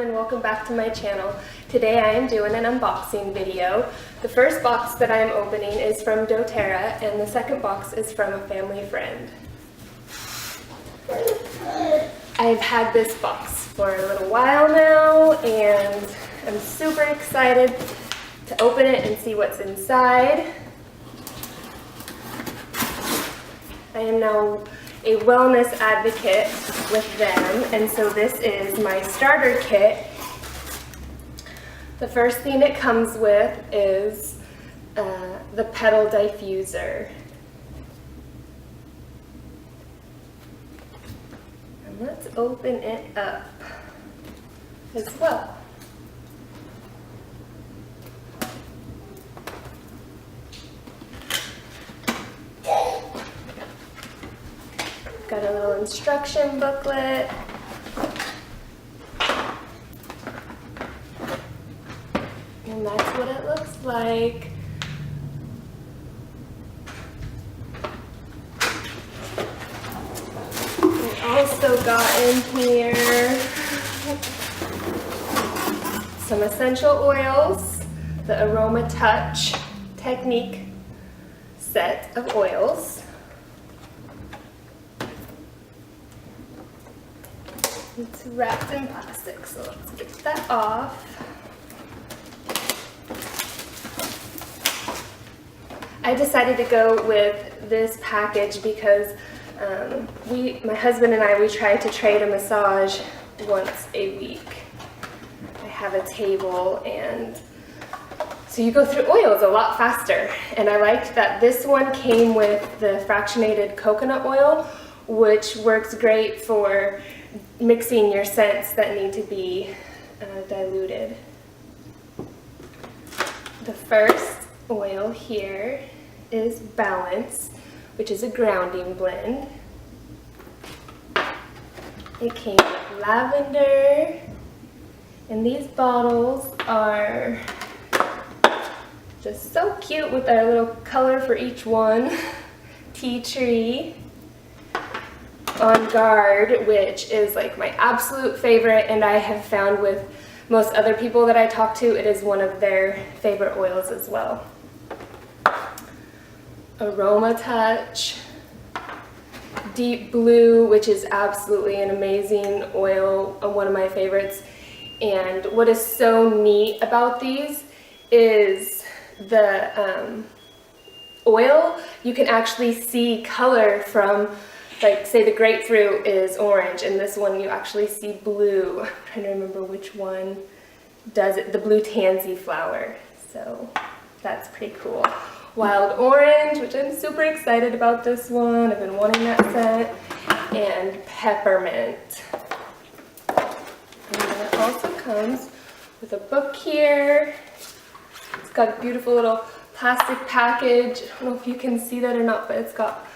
and welcome back to my channel. Today I am doing an unboxing video. The first box that I am opening is from doTERRA and the second box is from a family friend. I've had this box for a little while now and I'm super excited to open it and see what's inside. I am now a wellness advocate with them, and so this is my starter kit. The first thing it comes with is the Petal Diffuser. And let's open it up as well. Got a little instruction booklet. And that's what it looks like. We also got in here some essential oils, the Aroma Touch Technique set of oils. It's wrapped in plastic, so let's get that off. I decided to go with this package because my husband and I try to trade a massage once a week. I have a table, and so you go through oils a lot faster. And I liked that this one came with the fractionated coconut oil, which works great for mixing your scents that need to be diluted. The first oil here is Balance, which is a grounding blend. It came with lavender, and these bottles are just so cute with our little color for each one. Tea tree, On Guard, which is like my absolute favorite, and I have found with most other people that I talk to, it is one of their favorite oils as well. Aroma Touch, Deep Blue, which is absolutely an amazing oil, one of my favorites. And what is so neat about these is the oil, you can actually see color from, like, say the grapefruit is orange, and this one you actually see blue. I'm trying to remember which one does it. The blue tansy flower. So that's pretty cool. Wild Orange, which I'm super excited about this one. I've been wanting that scent. And Peppermint. And then it also comes with a book here. It's got a beautiful little plastic package. I don't know if you can see that or not, but it's got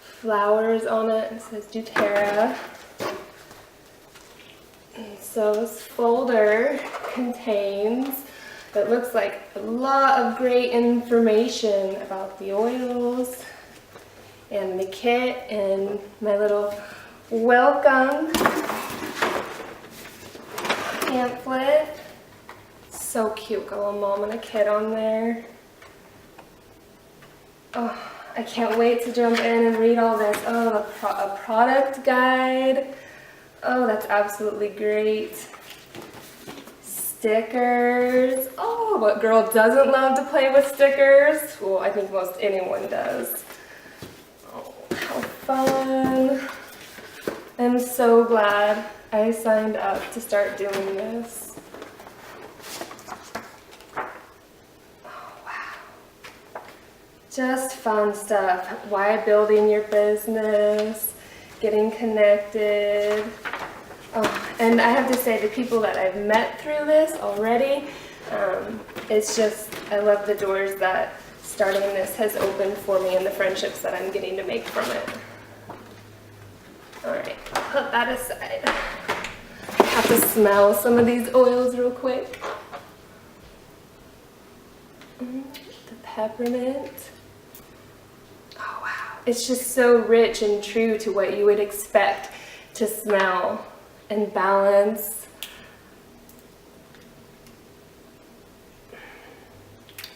flowers on it. It says doTERRA. And so this folder contains, it looks like a lot of great information about the oils and the kit and my little welcome pamphlet. So cute, got a little mom and a kid on there. Oh, I can't wait to jump in and read all this. Oh, a product guide. Oh, that's absolutely great. Stickers. Oh, what girl doesn't love to play with stickers? Well, I think most anyone does. Oh, how fun. I'm so glad I signed up to start doing this. Just fun stuff. Why building your business, getting connected. Oh, and I have to say, the people that I've met through this already, it's just, I love the doors that starting this has opened for me and the friendships that I'm getting to make from it. Alright, I'll put that aside. I have to smell some of these oils real quick. The peppermint. It's just so rich and true to what you would expect to smell. And Balance.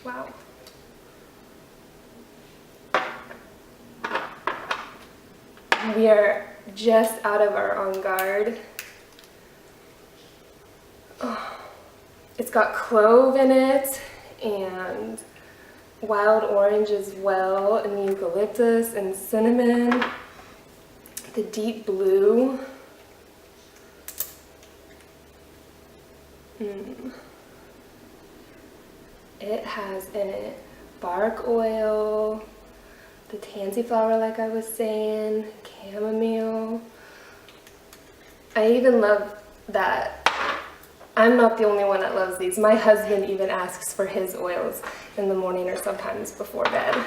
Wow. We are just out of our on guard. Oh, it's got clove in it and wild orange as well, and eucalyptus and cinnamon. The deep blue. It has in it bark oil, the tansy flower like I was saying, chamomile. I even love that I'm not the only one that loves these. My husband even asks for his oils in the morning or sometimes before bed.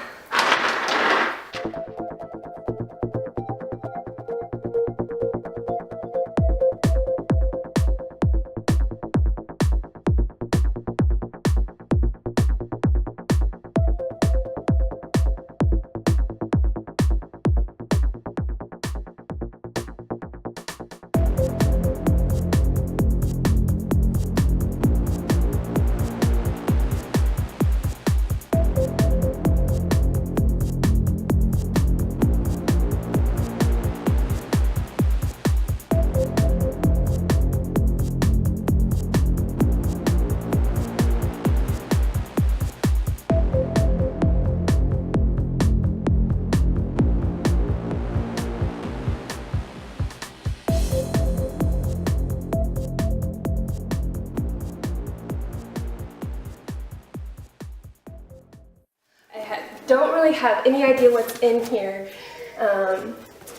Don't really have any idea what's in here.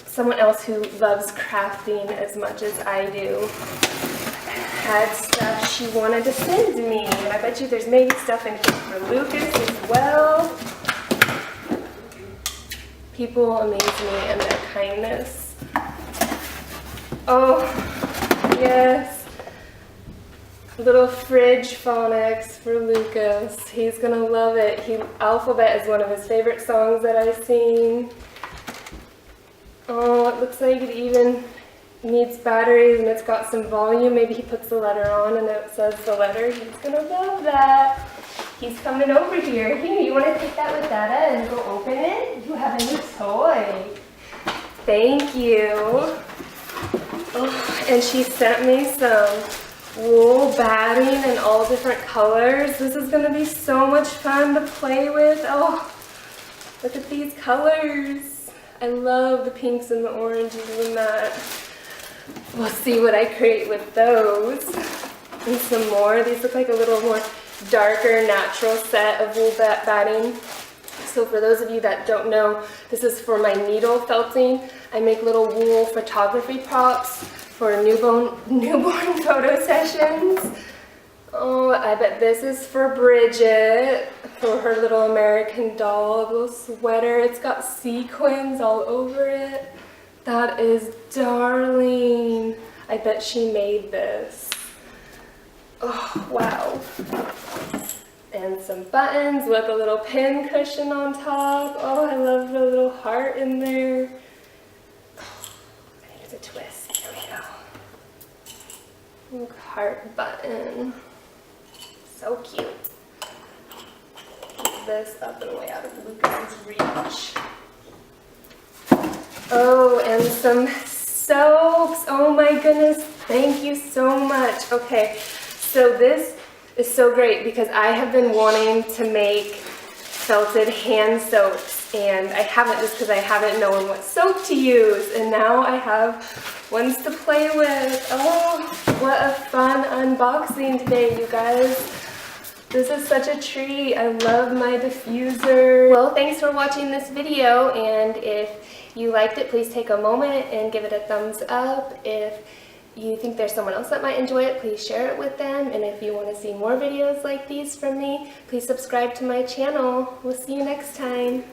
Someone else who loves crafting as much as I do had stuff she wanted to send me. I bet you there's maybe stuff in here for Lucas as well. People amaze me and their kindness. Oh, yes. Little fridge phonics for Lucas. He's gonna love it. Alphabet is one of his favorite songs that I sing. Oh, it looks like it even needs batteries and it's got some volume. Maybe he puts the letter on and it says the letter. He's gonna love that. He's coming over here. Here, you wanna take that with Dada and go open it? You have a new toy. Thank you. Oh, and she sent me some wool batting in all different colors. This is going to be so much fun to play with. Oh, look at these colors. I love the pinks and the oranges and that. We'll see what I create with those. And some more. These look like a little more darker, natural set of wool batting. So for those of you that don't know, this is for my needle felting. I make little wool photography props for newborn photo sessions. Oh, I bet this is for Bridget, for her little American doll, little sweater. It's got sequins all over it. That is darling. I bet she made this. Oh, wow. And some buttons with a little pin cushion on top. Oh, I love the little heart in there. I think it's a twist. There we go. Look, heart button. So cute. Put this up and way out of Lucas's reach. Oh, and some soaps. Oh my goodness. Thank you so much. Okay, so this is so great because I have been wanting to make felted hand soaps and I haven't, just because I haven't known what soap to use, and now I have ones to play with. Oh, what a fun unboxing today, you guys. This is such a treat. I love my diffuser. Well, thanks for watching this video, and if you liked it, please take a moment and give it a thumbs up. If you think there's someone else that might enjoy it, please share it with them. And if you want to see more videos like these from me, please subscribe to my channel. We'll see you next time.